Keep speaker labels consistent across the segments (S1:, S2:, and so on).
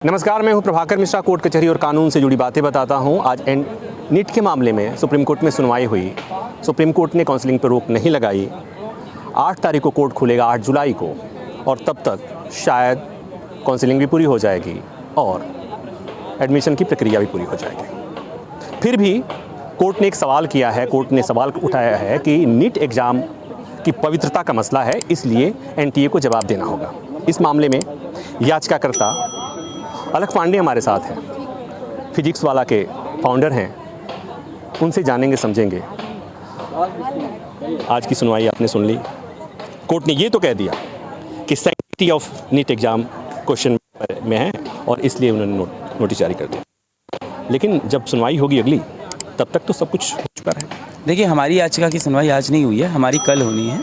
S1: नमस्कार, मैं हूं प्रभाकर मिश्रा। कोर्ट कचहरी और कानून से जुड़ी बातें बताता हूं। आज नीट के मामले में सुप्रीम कोर्ट में सुनवाई हुई। सुप्रीम कोर्ट ने काउंसलिंग पर रोक नहीं लगाई। 8 तारीख को कोर्ट खुलेगा, 8 जुलाई को, और तब तक शायद काउंसलिंग भी पूरी हो जाएगी और एडमिशन की प्रक्रिया भी पूरी हो जाएगी। फिर भी कोर्ट ने एक सवाल किया है, कोर्ट ने सवाल उठाया है कि नीट एग्ज़ाम की पवित्रता का मसला है, इसलिए एनटीए को जवाब देना होगा। इस मामले में याचिकाकर्ता अलख पांडे हमारे साथ हैं, फिजिक्स वाला के फाउंडर हैं। उनसे जानेंगे, समझेंगे। आज की सुनवाई आपने सुन ली। कोर्ट ने ये तो कह दिया कि sanctity of NEET exam question में है और इसलिए उन्होंने नोटिस जारी कर दिया। लेकिन जब सुनवाई होगी अगली, तब तक तो सब कुछ हो चुका है।
S2: देखिए, हमारी याचिका की सुनवाई आज नहीं हुई है, हमारी कल होनी है।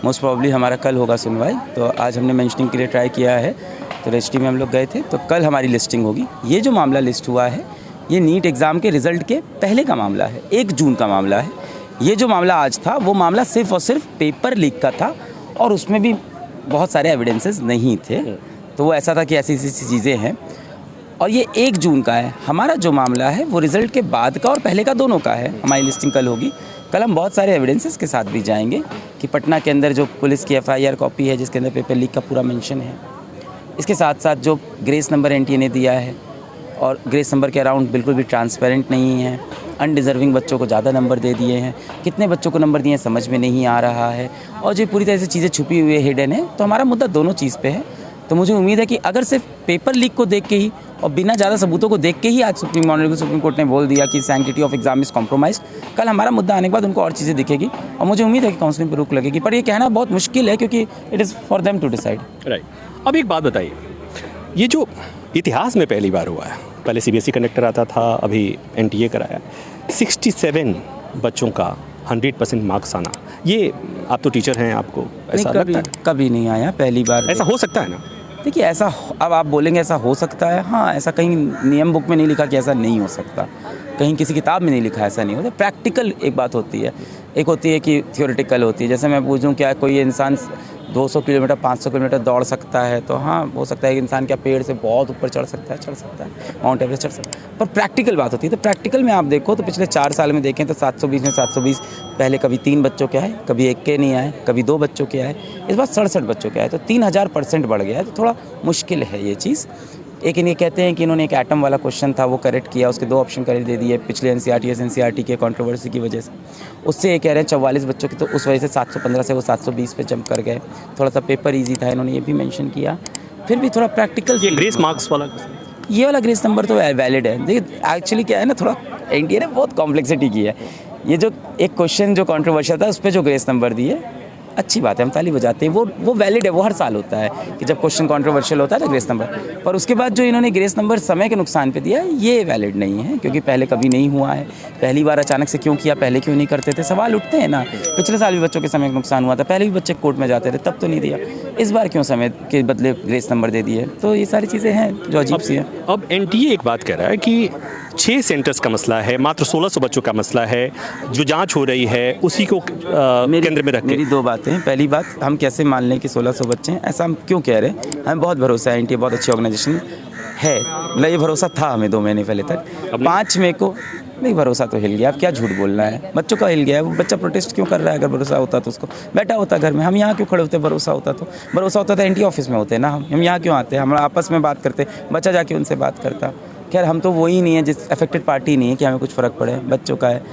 S2: मोस्ट प्रॉब्ली हमारा कल होगा सुनवाई। तो आज हमने मेंशनिंग के लिए ट्राई किया है, तो रजिस्ट्री में हम लोग गए थे, तो कल हमारी लिस्टिंग होगी। ये जो मामला लिस्ट हुआ है, ये नीट एग्ज़ाम के रिज़ल्ट के पहले का मामला है, 1 जून का मामला है। ये जो मामला आज था, वो मामला सिर्फ़ और सिर्फ पेपर लीक का था और उसमें भी बहुत सारे एविडेंसेस नहीं थे। तो वो ऐसा था कि ऐसी ऐसी चीज़ें हैं, और ये 1 जून का है। हमारा जो मामला है वो रिज़ल्ट के बाद का और पहले का दोनों का है। हमारी लिस्टिंग कल होगी। कल हम बहुत सारे एविडेंसेस के साथ भी जाएंगे कि पटना के अंदर जो पुलिस की FIR कॉपी है, जिसके अंदर पेपर लीक का पूरा मेंशन है, इसके साथ साथ जो ग्रेस नंबर एनटीए ने दिया है, और ग्रेस नंबर के अराउंड बिल्कुल भी ट्रांसपेरेंट नहीं है। अनडिज़र्विंग बच्चों को ज़्यादा नंबर दे दिए हैं। कितने बच्चों को नंबर दिए हैं समझ में नहीं आ रहा है, और जो पूरी तरह से चीज़ें छुपी हुई है, हिडन है। तो हमारा मुद्दा दोनों चीज़ पे है। तो मुझे उम्मीद है कि अगर सिर्फ पेपर लीक को देख के ही और बिना ज़्यादा सबूतों को देख के ही आज सुप्रीम कोर्ट ने बोल दिया कि sanctity of exam is compromised, कल हमारा मुद्दा आने के बाद उनको और चीज़ें दिखेगी और मुझे उम्मीद है कि काउंसलिंग पर रोक लगेगी। पर ये कहना बहुत मुश्किल है, क्योंकि it is for them to decide.
S1: Right. अब एक बात बताइए, ये जो इतिहास में पहली बार हुआ है, पहले CBSE कंडक्टर आता था, अभी NTA कराया, 67 बच्चों का 100% मार्क्स आना, ये आप तो टीचर हैं, आपको ऐसा लगता है?
S2: कभी नहीं आया, पहली बार।
S1: ऐसा हो सकता है ना?
S2: देखिए, ऐसा अब आप बोलेंगे ऐसा हो सकता है, हाँ, ऐसा कहीं नियम बुक में नहीं लिखा कि ऐसा नहीं हो सकता, कहीं किसी किताब में नहीं लिखा ऐसा नहीं होता। प्रैक्टिकल एक बात होती है, एक होती है कि थियोरेटिकल होती है। जैसे मैं पूछूं क्या कोई इंसान 200 किलोमीटर 500 किलोमीटर दौड़ सकता है, तो हाँ हो सकता है कि इंसान क्या पेड़ से बहुत ऊपर चढ़ सकता है, माउंट एवरेस्ट चढ़ सकता है। पर प्रैक्टिकल बात होती है, तो प्रैक्टिकल में आप देखो तो पिछले 4 साल में देखें तो 720 में 720 पहले कभी 3 बच्चों के आए, कभी 1 के नहीं आए, कभी 2 बच्चों के आए। इस बार 67 बच्चों के आए, तो 3000% बढ़ गया है। तो थोड़ा मुश्किल है ये चीज़। लेकिन ये कहते हैं कि इन्होंने एक एटम वाला क्वेश्चन था वो करेक्ट किया, उसके 2 ऑप्शन करेक्ट दे दिए पिछले NCERT के कंट्रोवर्सी की वजह से। उससे ये कह रहे हैं 44 बच्चों की, तो उस वजह से 715 से वो 720 पे जंप कर गए। थोड़ा सा पेपर इजी था, इन्होंने ये भी मेंशन किया। फिर भी थोड़ा प्रैक्टिकल,
S1: ये ग्रेस मार्क्स वाला,
S2: ये वाला ग्रेस नंबर तो वैलिड है। देखिए, एक्चुअली क्या है ना, थोड़ा एनटीए ने बहुत कॉम्प्लेक्सिटी की है। ये जो एक क्वेश्चन जो कंट्रोवर्शियल था, उस पर जो ग्रेस नंबर दिए, अच्छी बात है, हम ताली बजाते हैं। वो वैलिड है, वो हर साल होता है कि जब क्वेश्चन कंट्रोवर्शियल होता है तो ग्रेस नंबर। पर उसके बाद जो इन्होंने ग्रेस नंबर समय के नुकसान पे दिया, ये वैलिड नहीं है, क्योंकि पहले कभी नहीं हुआ है। पहली बार अचानक से क्यों किया, पहले क्यों नहीं करते थे, सवाल उठते हैं ना। पिछले साल भी बच्चों के समय का नुकसान हुआ था, पहले भी बच्चे कोर्ट में जाते थे, तब तो नहीं दिया। इस बार क्यों समय के बदले ग्रेस नंबर दे दिए? तो ये सारी चीज़ें हैं जो अजीब सी हैं।
S1: अब NTA एक बात कह रहा है कि 6 सेंटर्स का मसला है, मात्र 1600 बच्चों का मसला है, जो जांच हो रही है उसी को केंद्र में रख के।
S2: मेरी 2 बातें हैं। पहली बात, हम कैसे मान लें कि 1600 बच्चे हैं, ऐसा हम क्यों कह रहे हैं? हमें बहुत भरोसा है, NTA बहुत अच्छी ऑर्गेनाइजेशन है, मतलब ये भरोसा था हमें 2 महीने पहले तक। 5 मई को नहीं, भरोसा तो हिल गया। अब क्या झूठ बोलना है, बच्चों का हिल गया है। वो बच्चा प्रोटेस्ट क्यों कर रहा है? अगर भरोसा होता तो उसको बैठा होता घर में। हम यहाँ क्यों खड़े होते? भरोसा होता तो NTA ऑफिस में होते ना। हम यहाँ क्यों आते? हम आपस में बात करते, बच्चा जाके उनसे बात करता। खैर, हम तो वही नहीं है, जिस अफेक्टेड पार्टी नहीं है कि हमें कुछ फ़र्क पड़े, बच्चों का है।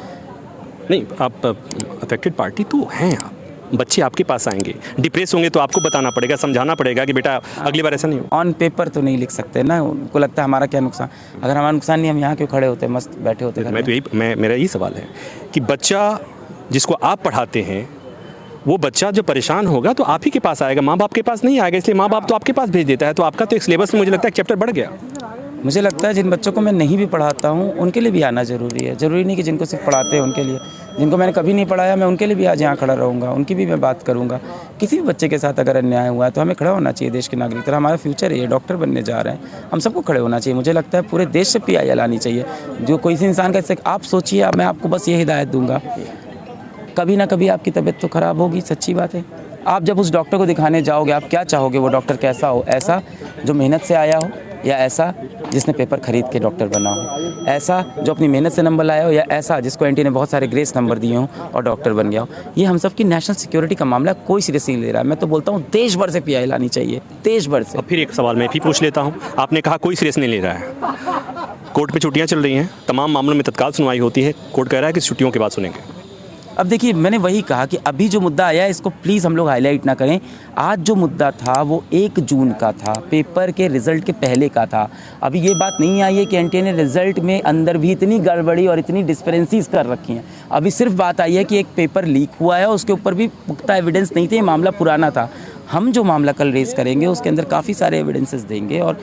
S1: नहीं, आप अफेक्टेड पार्टी तो हैं। आप बच्चे आपके पास आएंगे, डिप्रेस होंगे तो आपको बताना पड़ेगा, समझाना पड़ेगा कि बेटा अगली बार ऐसा नहीं हो।
S2: ऑन पेपर तो नहीं लिख सकते ना, उनको लगता है हमारा क्या नुकसान। अगर हमारा नुकसान नहीं, हम यहाँ क्यों खड़े होते, मस्त बैठे होते घर में?
S1: मेरा यही सवाल है कि बच्चा जिसको आप पढ़ाते हैं, वो बच्चा जब परेशान होगा तो आप ही के पास आएगा, माँ बाप के पास नहीं आएगा। इसलिए माँ बाप तो आपके पास भेज देता है। तो आपका तो एक सिलेबस में मुझे लगता है एक चैप्टर बढ़ गया।
S2: मुझे लगता है जिन बच्चों को मैं नहीं भी पढ़ाता हूँ उनके लिए भी आना ज़रूरी है। ज़रूरी नहीं कि जिनको सिर्फ पढ़ाते हैं उनके लिए। जिनको मैंने कभी नहीं पढ़ाया, मैं उनके लिए भी आज यहाँ खड़ा रहूँगा, उनकी भी मैं बात करूँगा। किसी भी बच्चे के साथ अगर अन्याय हुआ है तो हमें खड़ा होना चाहिए देश के नागरिक तरह। हमारा फ्यूचर है, डॉक्टर बनने जा रहे हैं, हम सबको खड़े होना चाहिए। मुझे लगता है पूरे देश से PI लानी चाहिए। जो कोई सी इंसान का, आप सोचिए, मैं आपको बस ये हिदायत दूँगा, कभी ना कभी आपकी तबीयत तो ख़राब होगी, सच्ची बात है। आप जब उस डॉक्टर को दिखाने जाओगे, आप क्या चाहोगे? वो डॉक्टर कैसा हो? ऐसा जो मेहनत से आया हो, या ऐसा जिसने पेपर खरीद के डॉक्टर बना हो, ऐसा जो अपनी मेहनत से नंबर लाया हो, या ऐसा जिसको एनटीए ने बहुत सारे ग्रेस नंबर दिए हों और डॉक्टर बन गया हो। ये हम सब की नेशनल सिक्योरिटी का मामला, कोई सीरियस नहीं ले रहा है। मैं तो बोलता हूँ देश भर से पीआई लानी चाहिए, देश भर से।
S1: अब फिर एक सवाल मैं भी पूछ लेता हूँ, आपने कहा कोई सीरियस नहीं ले रहा है, कोर्ट में छुट्टियाँ चल रही हैं, तमाम मामलों में तत्काल सुनवाई होती है, कोर्ट कह रहा है कि छुट्टियों के बाद सुनेंगे।
S2: अब देखिए, मैंने वही कहा कि अभी जो मुद्दा आया है इसको प्लीज़ हम लोग हाईलाइट ना करें। आज जो मुद्दा था वो 1 जून का था, पेपर के रिज़ल्ट के पहले का था। अभी ये बात नहीं आई है कि एनटीए ने रिज़ल्ट में अंदर भी इतनी गड़बड़ी और इतनी डिस्पेरेंसीज कर रखी हैं। अभी सिर्फ बात आई है कि एक पेपर लीक हुआ है, उसके ऊपर भी पुख्ता एविडेंस नहीं थे, ये मामला पुराना था। हम जो मामला कल रेज़ करेंगे उसके अंदर काफ़ी सारे एविडेंसेस देंगे और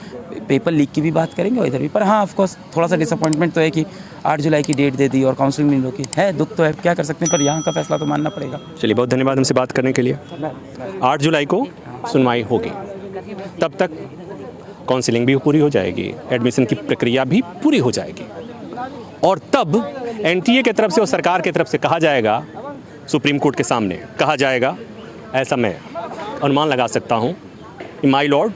S2: पेपर लीक की भी बात करेंगे और इधर भी। पर हाँ, ऑफ कोर्स थोड़ा सा डिसअपॉइंटमेंट तो है कि 8 जुलाई की डेट दे दी और काउंसलिंग नहीं रोकी है, दुख तो है, क्या कर सकते हैं, पर यहाँ का फैसला तो मानना पड़ेगा।
S1: चलिए, बहुत धन्यवाद हमसे बात करने के लिए। 8 जुलाई को सुनवाई होगी, तब तक काउंसलिंग भी पूरी हो जाएगी, एडमिशन की प्रक्रिया भी पूरी हो जाएगी और तब एनटीए की तरफ से और सरकार की तरफ से कहा जाएगा, सुप्रीम कोर्ट के सामने कहा जाएगा, ऐसा मैं अनुमान लगा सकता हूँ कि माय लॉर्ड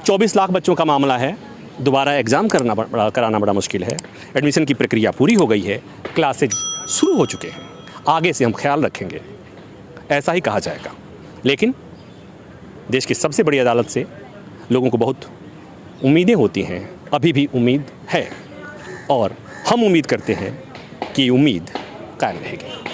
S1: 24 लाख बच्चों का मामला है, दोबारा एग्ज़ाम कराना बड़ा मुश्किल है, एडमिशन की प्रक्रिया पूरी हो गई है, क्लासेज शुरू हो चुके हैं, आगे से हम ख्याल रखेंगे, ऐसा ही कहा जाएगा। लेकिन देश की सबसे बड़ी अदालत से लोगों को बहुत उम्मीदें होती हैं, अभी भी उम्मीद है और हम उम्मीद करते हैं कि उम्मीद कायम रहेगी।